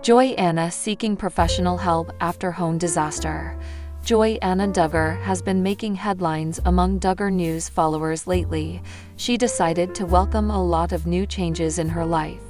Joy-Anna seeking professional help after home disaster. Joy-Anna Duggar has been making headlines among Duggar News followers lately. She decided to welcome a lot of new changes in her life.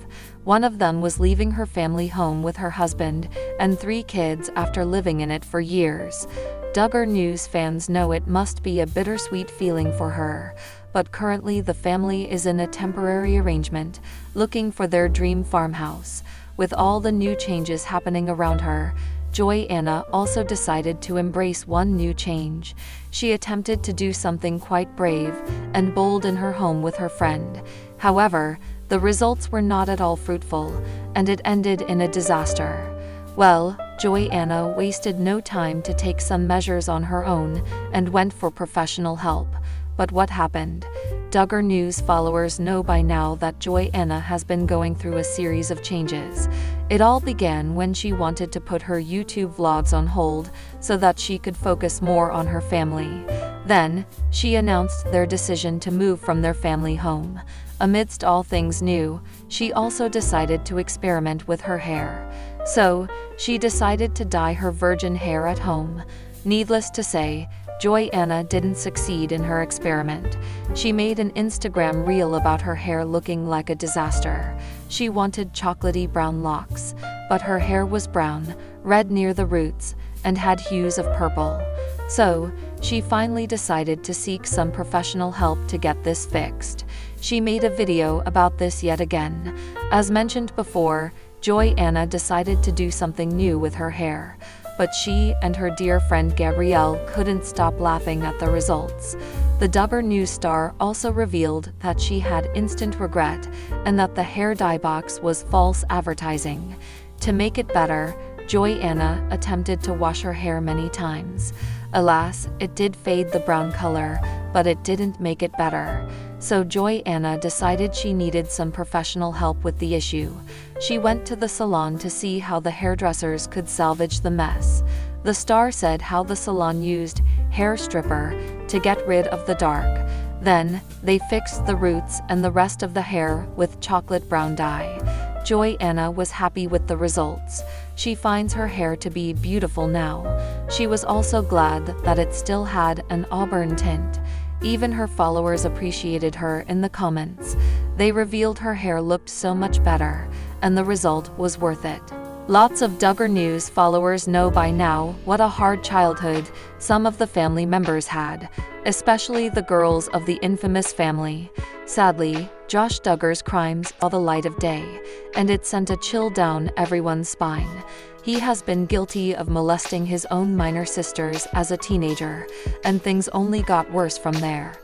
One of them was leaving her family home with her husband and 3 kids after living in it for years. Duggar News fans know it must be a bittersweet feeling for her, but currently the family is in a temporary arrangement, looking for their dream farmhouse. With all the new changes happening around her, Joy-Anna also decided to embrace one new change. She attempted to do something quite brave and bold in her home with her friend. However, the results were not at all fruitful, and it ended in a disaster. Well, Joy-Anna wasted no time to take some measures on her own and went for professional help. But what happened? Duggar News followers know by now that Joy-Anna has been going through a series of changes. It all began when she wanted to put her YouTube vlogs on hold so that she could focus more on her family. Then, she announced their decision to move from their family home. Amidst all things new, she also decided to experiment with her hair. So, she decided to dye her virgin hair at home. Needless to say, Joy-Anna didn't succeed in her experiment. She made an Instagram reel about her hair looking like a disaster. She wanted chocolatey brown locks, but her hair was brown, red near the roots, and had hues of purple. So, she finally decided to seek some professional help to get this fixed. She made a video about this yet again. As mentioned before, Joy-Anna decided to do something new with her hair. But she and her dear friend Gabrielle couldn't stop laughing at the results. The Duggar News star also revealed that she had instant regret and that the hair dye box was false advertising. To make it better, Joy-Anna attempted to wash her hair many times. Alas, it did fade the brown color, but it didn't make it better. So Joy-Anna decided she needed some professional help with the issue. She went to the salon to see how the hairdressers could salvage the mess. The star said how the salon used hair stripper to get rid of the dark. Then, they fixed the roots and the rest of the hair with chocolate brown dye. Joy-Anna was happy with the results. She finds her hair to be beautiful now. She was also glad that it still had an auburn tint. Even her followers appreciated her in the comments. They revealed her hair looked so much better, and the result was worth it. Lots of Duggar News followers know by now what a hard childhood some of the family members had, especially the girls of the infamous family. Sadly, Josh Duggar's crimes saw the light of day, and it sent a chill down everyone's spine. He has been guilty of molesting his own minor sisters as a teenager, and things only got worse from there.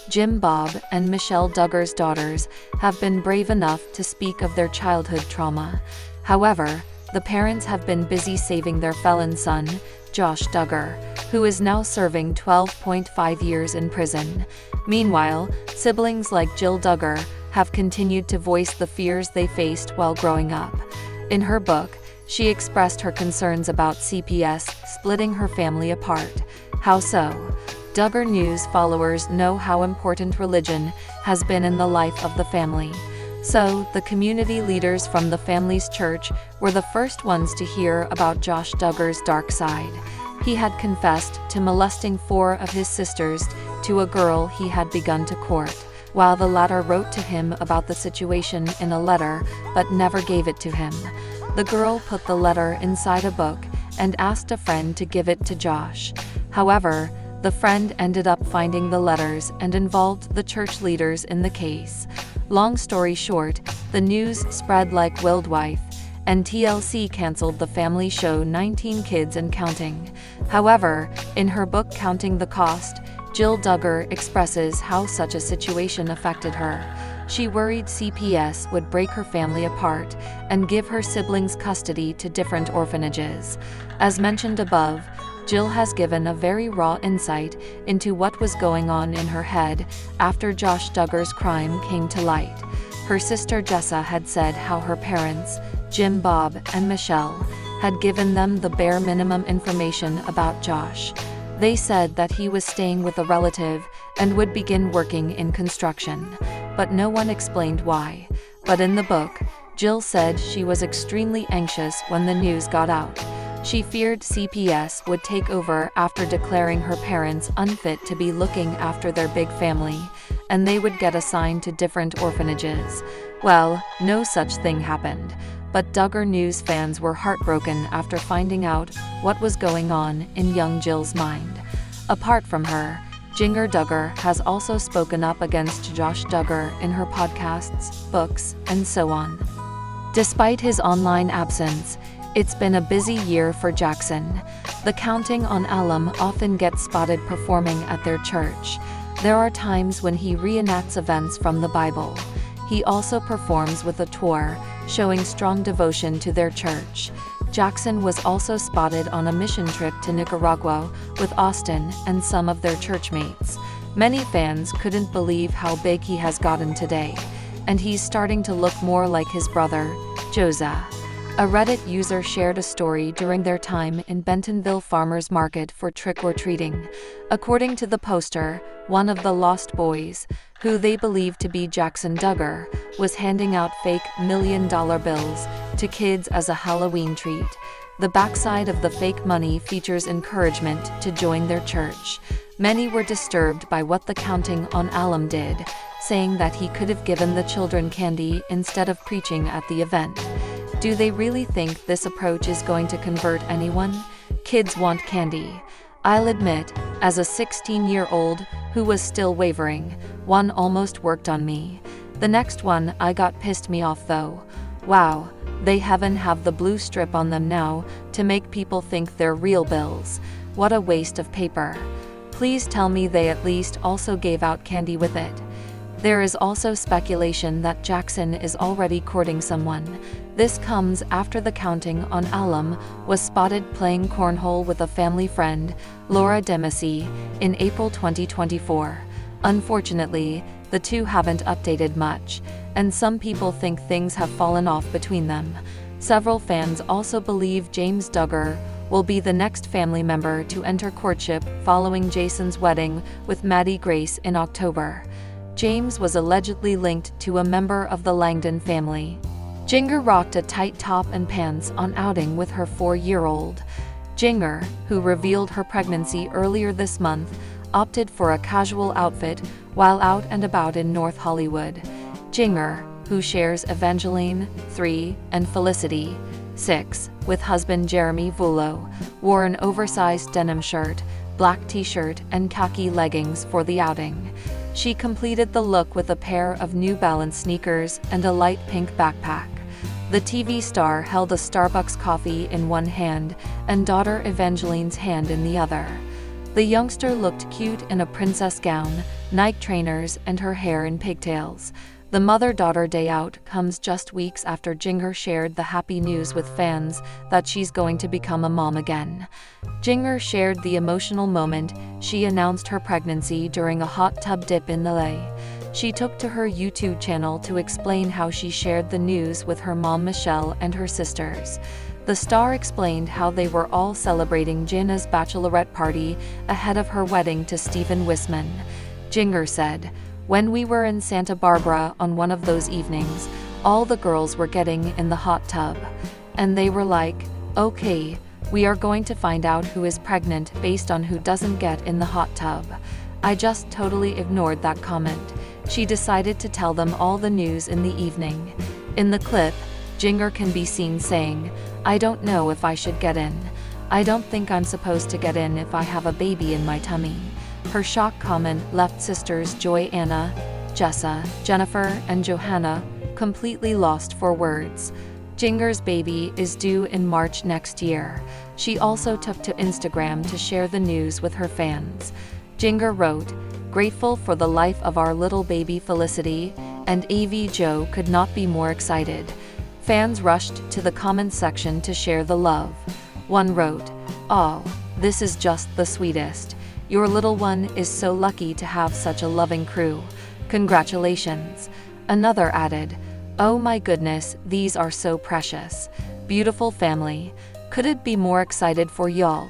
Jim Bob and Michelle Duggar's daughters have been brave enough to speak of their childhood trauma. However, the parents have been busy saving their felon son, Josh Duggar, who is now serving 12.5 years in prison. Meanwhile, siblings like Jill Duggar have continued to voice the fears they faced while growing up. In her book, she expressed her concerns about CPS splitting her family apart. How so? Duggar News followers know how important religion has been in the life of the family. So, the community leaders from the family's church were the first ones to hear about Josh Duggar's dark side. He had confessed to molesting 4 of his sisters to a girl he had begun to court, while the latter wrote to him about the situation in a letter but never gave it to him. The girl put the letter inside a book and asked a friend to give it to Josh. However, the friend ended up finding the letters and involved the church leaders in the case. Long story short, the news spread like wildfire, and TLC canceled the family show 19 Kids and Counting. However, in her book Counting the Cost, Jill Duggar expresses how such a situation affected her. She worried CPS would break her family apart and give her siblings custody to different orphanages. As mentioned above, Jill has given a very raw insight into what was going on in her head after Josh Duggar's crime came to light. Her sister Jessa had said how her parents, Jim Bob and Michelle, had given them the bare minimum information about Josh. They said that he was staying with a relative and would begin working in construction, but no one explained why. But in the book, Jill said she was extremely anxious when the news got out. She feared CPS would take over after declaring her parents unfit to be looking after their big family, and they would get assigned to different orphanages. Well, no such thing happened, but Duggar News fans were heartbroken after finding out what was going on in young Jill's mind. Apart from her, Jinger Dugger has also spoken up against Josh Duggar in her podcasts, books, and so on. Despite his online absence, it's been a busy year for Jackson. The Counting on Alum often gets spotted performing at their church. There are times when he reenacts events from the Bible. He also performs with a tour, showing strong devotion to their church. Jackson was also spotted on a mission trip to Nicaragua with Austin and some of their churchmates. Many fans couldn't believe how big he has gotten today, and he's starting to look more like his brother, Josiah. A Reddit user shared a story during their time in Bentonville Farmers Market for trick-or-treating. According to the poster, one of the Lost Boys, who they believe to be Jackson Duggar, was handing out fake $1 million bills to kids as a Halloween treat. The backside of the fake money features encouragement to join their church. Many were disturbed by what the Counting on Alum did, saying that he could have given the children candy instead of preaching at the event. Do they really think this approach is going to convert anyone? Kids want candy. I'll admit, as a 16-year-old who was still wavering, one almost worked on me. The next one I got pissed me off though. Wow, they have the blue strip on them now to make people think they're real bills. What a waste of paper. Please tell me they at least also gave out candy with it. There is also speculation that Jackson is already courting someone. This comes after the Counting on Alum was spotted playing cornhole with a family friend, Laura Demasi, in April 2024. Unfortunately, the two haven't updated much, and some people think things have fallen off between them. Several fans also believe James Duggar will be the next family member to enter courtship following Jason's wedding with Maddie Grace in October. James was allegedly linked to a member of the Langdon family. Jinger rocked a tight top and pants on outing with her 4-year-old. Jinger, who revealed her pregnancy earlier this month, opted for a casual outfit while out and about in North Hollywood. Jinger, who shares Evangeline, 3, and Felicity, 6, with husband Jeremy Vuolo, wore an oversized denim shirt, black t-shirt, and khaki leggings for the outing. She completed the look with a pair of New Balance sneakers and a light pink backpack. The TV star held a Starbucks coffee in one hand and daughter Evangeline's hand in the other. The youngster looked cute in a princess gown, Nike trainers, and her hair in pigtails. The mother-daughter day out comes just weeks after Jinger shared the happy news with fans that she's going to become a mom again. Jinger shared the emotional moment she announced her pregnancy during a hot tub dip in LA. She took to her YouTube channel to explain how she shared the news with her mom Michelle and her sisters. The star explained how they were all celebrating Jenna's bachelorette party ahead of her wedding to Stephen Wisman. Jinger said, "When we were in Santa Barbara on one of those evenings, all the girls were getting in the hot tub. And they were like, okay, we are going to find out who is pregnant based on who doesn't get in the hot tub. I just totally ignored that comment." She decided to tell them all the news in the evening. In the clip, Jinger can be seen saying, "I don't know if I should get in. I don't think I'm supposed to get in if I have a baby in my tummy." Her shock comment left sisters Joy Anna, Jessa, Jennifer, and Johanna completely lost for words. Jinger's baby is due in March next year. She also took to Instagram to share the news with her fans. Jinger wrote, "Grateful for the life of our little baby Felicity, and AV Joe could not be more excited." Fans rushed to the comments section to share the love. One wrote, "Oh, this is just the sweetest. Your little one is so lucky to have such a loving crew. Congratulations." Another added, "Oh my goodness, these are so precious. Beautiful family. Couldn't be more excited for y'all.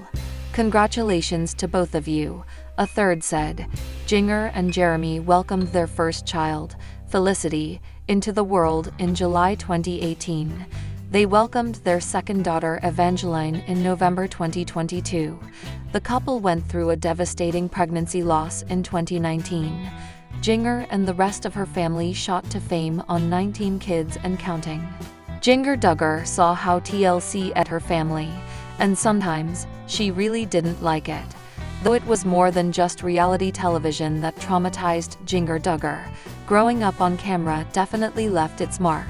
Congratulations to both of you." A third said, "Jinger and Jeremy welcomed their first child, Felicity, into the world in July 2018. They welcomed their second daughter, Evangeline, in November 2022. The couple went through a devastating pregnancy loss in 2019. Jinger and the rest of her family shot to fame on 19 Kids and Counting. Jinger Dugger saw how TLC ed her family, and sometimes she really didn't like it. Though it was more than just reality television that traumatized Jinger Dugger, growing up on camera definitely left its mark.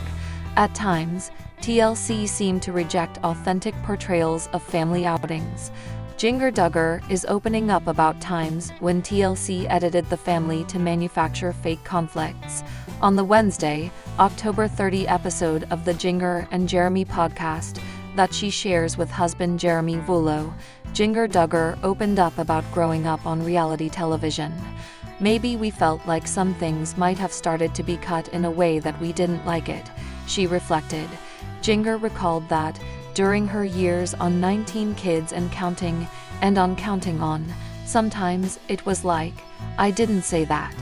At times, TLC seemed to reject authentic portrayals of family outings. Jinger Dugger is opening up about times when TLC edited the family to manufacture fake conflicts. On the Wednesday, October 30 episode of the Jinger and Jeremy podcast that she shares with husband Jeremy Vuolo, Jinger Dugger opened up about growing up on reality television. "Maybe we felt like some things might have started to be cut in a way that we didn't like it," she reflected. Jinger recalled that, during her years on 19 Kids and Counting, and on Counting On, sometimes it was like, "I didn't say that,"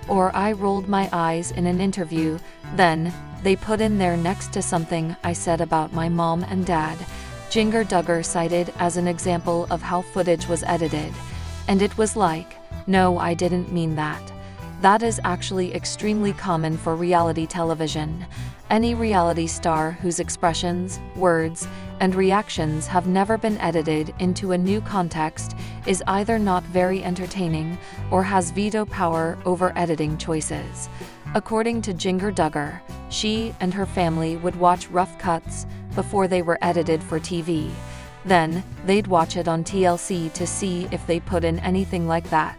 or "I rolled my eyes in an interview, then they put in there next to something I said about my mom and dad." Jinger Dugger cited as an example of how footage was edited. "And it was like, no, I didn't mean that." That is actually extremely common for reality television. Any reality star whose expressions, words, and reactions have never been edited into a new context is either not very entertaining or has veto power over editing choices. According to Jinger Dugger, she and her family would watch rough cuts before they were edited for TV. Then, they'd watch it on TLC to see if they put in anything like that.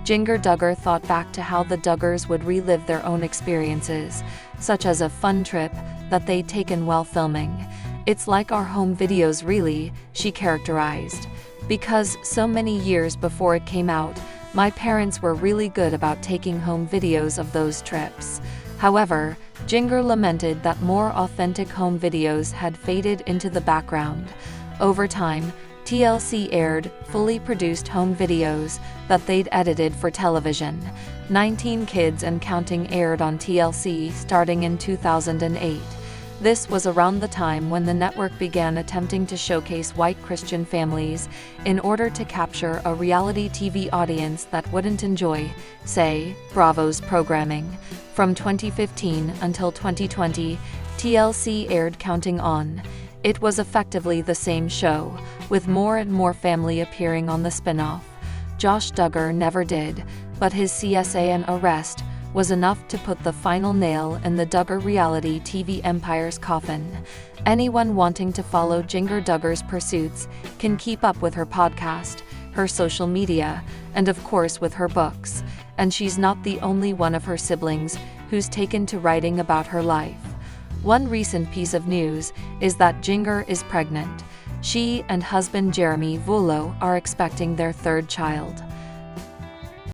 Jinger Dugger thought back to how the Duggars would relive their own experiences, such as a fun trip that they'd taken while filming. "It's like our home videos really," she characterized. "Because so many years before it came out, my parents were really good about taking home videos of those trips." However, Jinger lamented that more authentic home videos had faded into the background. Over time, TLC aired fully produced home videos that they'd edited for television. 19 Kids and Counting aired on TLC starting in 2008. This was around the time when the network began attempting to showcase white Christian families in order to capture a reality TV audience that wouldn't enjoy, say, Bravo's programming. From 2015 until 2020, TLC aired Counting On. It was effectively the same show, with more and more family appearing on the spin-off. Josh Duggar never did, but his CSA and arrest was enough to put the final nail in the Duggar reality TV empire's coffin. Anyone wanting to follow Jinger Duggar's pursuits can keep up with her podcast, her social media, and of course with her books. And she's not the only one of her siblings who's taken to writing about her life. One recent piece of news is that Jinger is pregnant. She and husband Jeremy Vuolo are expecting their third child.